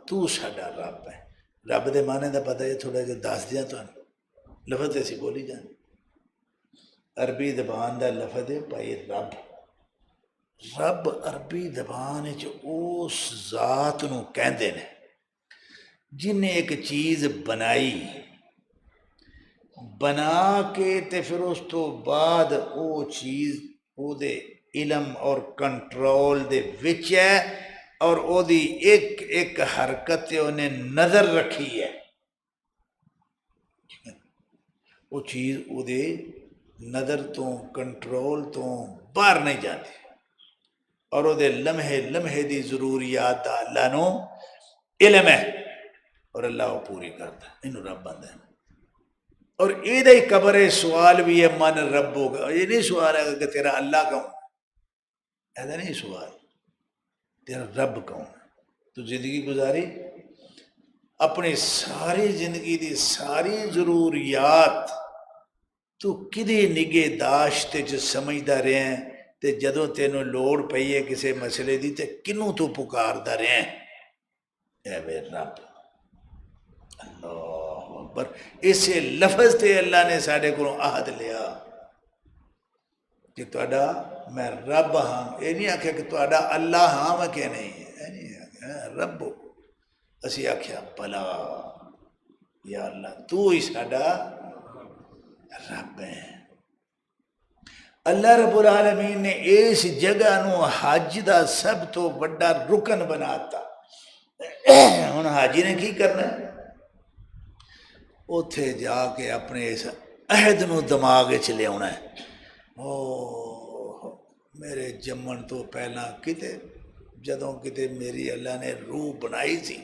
تو ساڈا رب ہے. رب دے معنی دا پتہ ہے تھوڑا جہا دس دیاں تانوں. لفظ اسی بولی جان. عربی زبان دا لفظ ہے بھائی رب. رب عربی زبان وچ اس ذات نو کہندے نے جن نے ایک چیز بنائی، بنا کے تے پھر اس تو بعد او چیز او دے علم اور کنٹرول دے وچ ہے، اور او دی ایک ایک حرکت تے انہیں نظر رکھی ہے. وہ چیز او دے نظر تو کنٹرول تو باہر نہیں جاتی، اور او دے لمحے لمحے دی ضروریات دا اللہ نو علم ہے، اور اللہ وہ پوری کرتا ہے. انہوں رب بندہ ہے. اور یہ ہی قبر سوال بھی ہے من رب ہوگا. یہ نہیں سوال ہے کہ تیرا اللہ کون ہے، ایسا نہیں سوال. تیرا رب کون ہے؟ تو زندگی گزاری اپنی ساری زندگی دی ساری ضروریات تو کدی نگے داشت چ سمجھدا رہے ہیں، تے جدوں تینوں لوڑ پئی ہے کسے مسئلے دی تے کنوں تو پکاردا رہے ہیں. اے بے رب. اللہ اکبر. اسے لفظ تے اللہ نے ساڈے کو عہد لیا کہ تہاڈا میں رب ہاں. یہ نہیں آکھیا کہ تہاڈا اللہ ہاں میں کہ نہیں ہے، نہیں آکھیا رب. اسی آکھیا بلا یا اللہ تو ہی ساڈا رب ہے. اللہ رب العالمین نے اس جگہ نو حج دا سب تو بڑا رکن بناتا. ہن حاجی نے کی کرنا ہے؟ اوتھے جا کے اپنے اس عہد نو دماغ چ لیا ہے. او میرے جمن تو پہلا کتے جدوں کتے میری اللہ نے روح بنائی سی،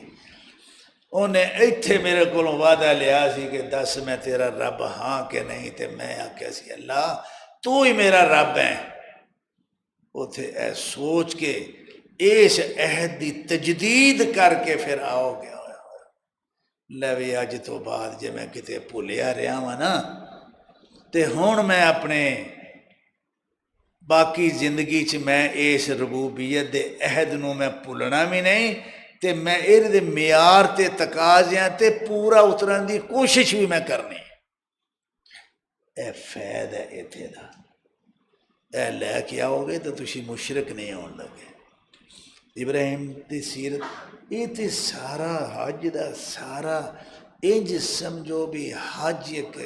انہیں ایتھے میرے کو وعدہ لیا سی کہ دس میں تیرا رب ہاں کہ نہیں. تے میں آکھیا سی اللہ تو ہی میرا رب ہے. اوتھے اے سوچ کے اس عہد دی تجدید کر کے پھر آؤ گے. لے بھی اج تو بعد جے میں کتے بھولیا رہا وا نا تے ہن میں اپنے باقی زندگی چ میں اس ربوبیت دے عہد نو میں بھولنا بھی نہیں، تے میں اے دے معیار تے تقاضیاں تے پورا اترن دی کوشش بھی میں کرنی. اے فیض ہے ایتھے دا. اے لے کے آؤ گے تو تسی مشرک نہیں ہون لگے. ابراہیم دی سیرت یہ تے سارا حج دا سارا انج سمجھو بھی حج ایک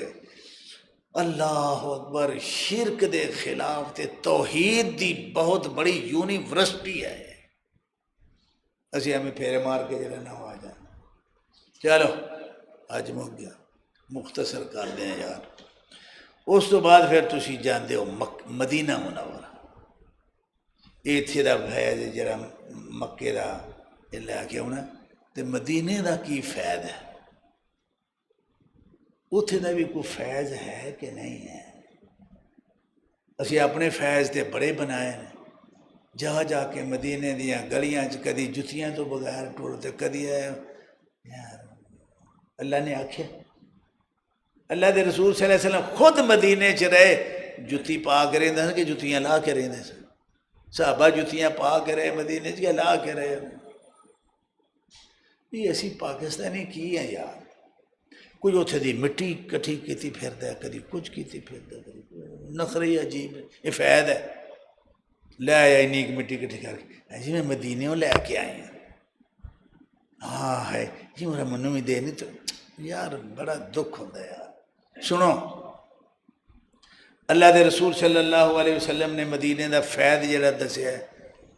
اللہ اکبر شرک دے خلاف تے توحید دی بہت بڑی یونیورسٹی ہے. اسی ہمیں پھیرے مار کے جڑا نہ آ جائیں. چلو حج مک گیا، مختصر کر دیں یار. اس تو بعد پھر تسی جاندے ہو مدینہ منورہ. ایتھے دا فیض جڑا مکے دا لے کے آنا تے مدینے دا کی فیض ہے؟ اتھے دا بھی کوئی فیض ہے کہ نہیں ہے؟ اسی اپنے فیض تے بڑے بنائے ہیں. جا جا کے مدینے دیاں گلیاں چ کدی جتیاں تو بغیر ٹرتے کدی ہے. اللہ نے آکھیا اللہ دے رسول صلی اللہ علیہ وسلم خود مدینے چ رہے جتی پا کے رہندے سن کہ جتیاں لا کے رہندے سن. صحابہ جتیاں پا کے رہے مدینے چ لا کے رہے. یہ اسی پاکستانی کی ہیں یار. کوئی اتھے دی مٹی کٹھی کیتی پھردا ہے، کدی کچھ کیتی پھردا ہے، کدی نخرے عجیب ہے. یہ فیض ہے. لے آیا اینی مٹی کٹھی کر کے جی میں مدینےوں لے کے آئی ہوں. ہاں ہے جی میرا منو بھی دے نہیں تو یار بڑا دکھ ہوتا ہے یار. سنو اللہ دے رسول صلی اللہ علیہ وسلم نے مدینے دا فیض جڑا دسیا ہے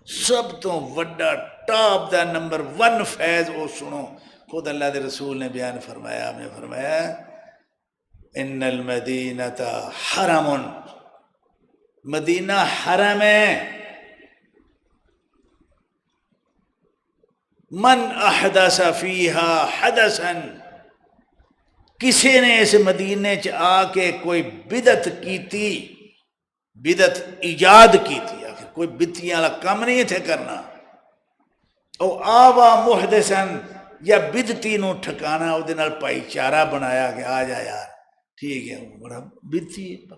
سب تو وڈا ٹاپ دا نمبر 1 فیض وہ سنو. خود اللہ دے رسول نے بیان فرمایا، آپ نے فرمایا ان المدینۃ حرم، مدینہ حرم ہے. من احدث فیہا حدثا، کسی نے اس مدینے چ آ کے کوئی بدعت کیتی، بدعت ایجاد کیتی، آخر کوئی بدعتیاں والا کام نہیں تھے کرنا. او آوا محدثن، یا بدعتی نو ٹھکانا او دے نال بھائی چارہ بنایا کہ آ جا یار ٹھیک ہے وہ بڑا بدعتی ہے.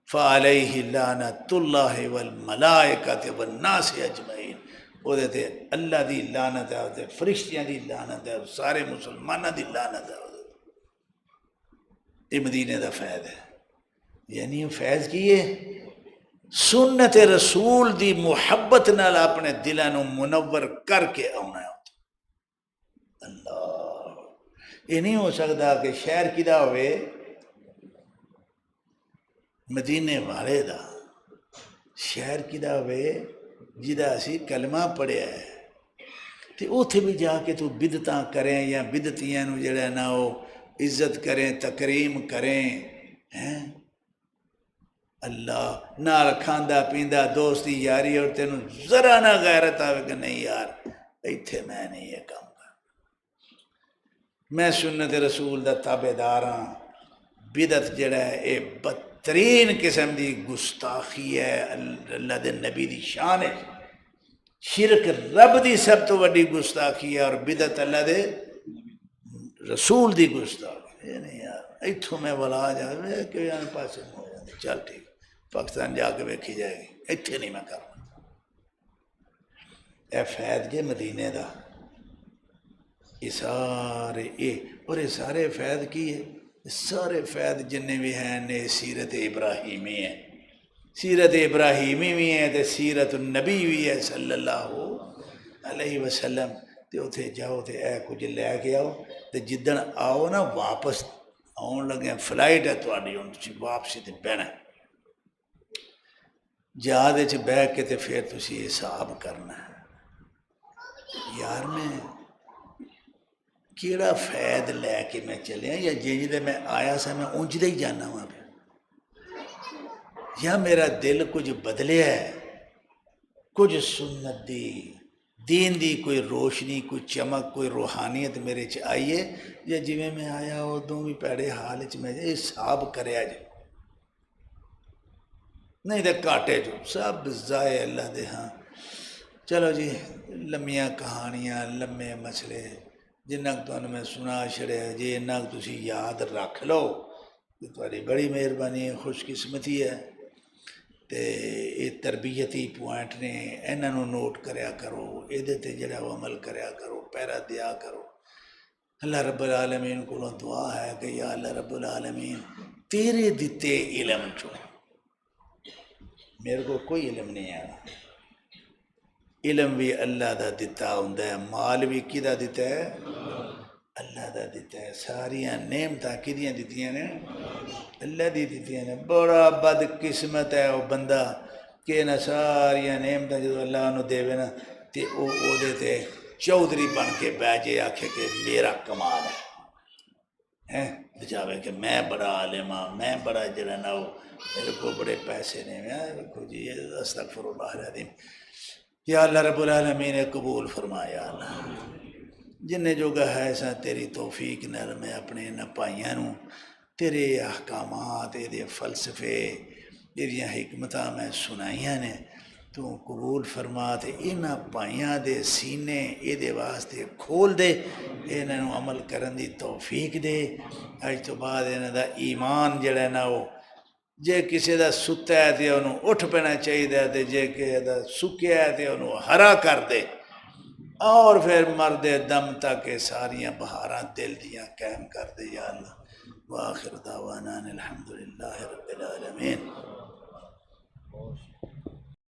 فعلیہ لعنۃ اللہ والملائکۃ والناس اجمعین، وہ اللہ دی لعنت ہے، وہ فرشتیاں دی لعنت ہے، سارے مسلمانوں دی لعنت ہے۔ یہ مدینے دا فیض ہے۔ یعنی فیض کی ہے سنت رسول دی محبت نال اپنے دلوں نو منور کر کے آنا ہے۔ اللہ یہ نہیں ہو سکتا کہ شہر کدا ہوئے مدینے والے دا، شہر کدا ہوئے جدا اسی کلمہ پڑھیا ہے، تے اوتھے بھی جا کے تو بدتاں کریں یا بدتیاں نو جڑا نا وہ عزت کریں تکریم کریں ہیں۔ اللہ نال کھاندا پیندا دوستی یاری اور تینوں ذرا نہ غیرت آوے کہ نہیں یار ایتھے میں نہیں یہ کام کر، میں سنت رسول دا تابع دار ہاں۔ بدعت جڑا ہے اے بدترین قسم دی گستاخی ہے، اللہ دے نبی دی شان ہے۔ شرک رب دی سب تو وڈی گستاخی ہے اور بدعت اللہ دے رسول دی گستاخی ہے۔ نہیں یار ایتھوں میں بلا جائے کہ یہاں پاسے ہو جاندے، چل ٹھیک پاکستان جا کے ویکھی جائے گی، ایتھے نہیں میں کرنا۔ اے فیض جے مدینے دا، یہ سارے اور یہ سارے فیض کی ہے، سارے فیض جننے بھی ہیں نے سیرت ابراہیمی ہے، سیرت ابراہیمی بھی ہے تے سیرت النبی بھی ہے صلی اللہ علیہ وسلم۔ تے اتھے جاؤ تے اے کچھ لے کے آؤ تے جدن آؤ نا واپس آن لگے فلائٹ ہے تواڈی ہن تسی واپسی تے بہنا جہاز وچ بیٹھ کے تے پھر تسی حساب کرنا ہے یار میں کیڑا فائد لے کے میں چلیا یا جنج دے میں آیا سا میں اونج دے ہی جانا ہوں پہ یا میرا دل کچھ بدلیا ہے، کچھ سنت دی دین دی کوئی روشنی کوئی چمک کوئی روحانیت میرے چ آئیے یا جی میں آیا ادوں بھی پیڑے حال چ میں حساب کریا جی نہیں تے کاٹے جو سب ضائع اللہ دے ہاں۔ چلو جی لمیاں کہانیاں لمے مسئلے جنہ تو میں سنا چھڑیا جی انہاں تسی یاد رکھ لو کہ تمہاری بڑی مہربانی خوش قسمتی ہے تے یہ تربیتی پوائنٹ نے انہاں نوٹ کریا کرو یہ تے جڑا وہ عمل کریا کرو پیرا دیا کرو۔ اللہ رب العالمین کو دعا ہے کہ یا اللہ رب العالمین تیرے دیتے علم چو میرے کو کوئی علم نہیں آیا، علم بھی اللہ دا دیتا ہوں ہے، مال بھی کدا دیتا ہے اللہ دا دیتا ہے، ساریاں نعمتاں کدیاں دیتیاں نے اللہ دی دیتیاں نے۔ بڑا بد قسمت ہے وہ بندہ کہ نہ ساریاں نعمتاں جدو اللہ انہوں دے نا تے او دے تے چودھری بن کے بہ جے آکھے کہ میرا کمال ہے بچاوے کہ میں بڑا عالم ہاں میں بڑا جڑا نا میرے کو بڑے پیسے نے دیکھو جی استغفر اللہ العظیم۔ یا اللہ رب العالمین قبول فرما یا اللہ جنہیں جو ہے سا تیری توفیق نال میں اپنے نہ پائیاں نوں تیرے احکامات دے فلسفے تیریاں حکمتاں میں سنائیاں نے تو قبول فرما تے انہاں پائیاں دے سینے یہ دے واسطے کھول دے انہاں عمل کرن دی توفیق دے۔ اج تو بعد انہاں دا ایمان جڑا نا وہ جے کسی دا ستا ہے تے انہوں اٹھ پینا چاہیے تے جے کسی دا سکیا ہے تے انہوں ہرا کر دے اور پھر مرد دم تک ساریاں بہاراں دل دیاں قائم کر دے یا اللہ۔ وآخر دعوانا الحمدللہ رب العالمین۔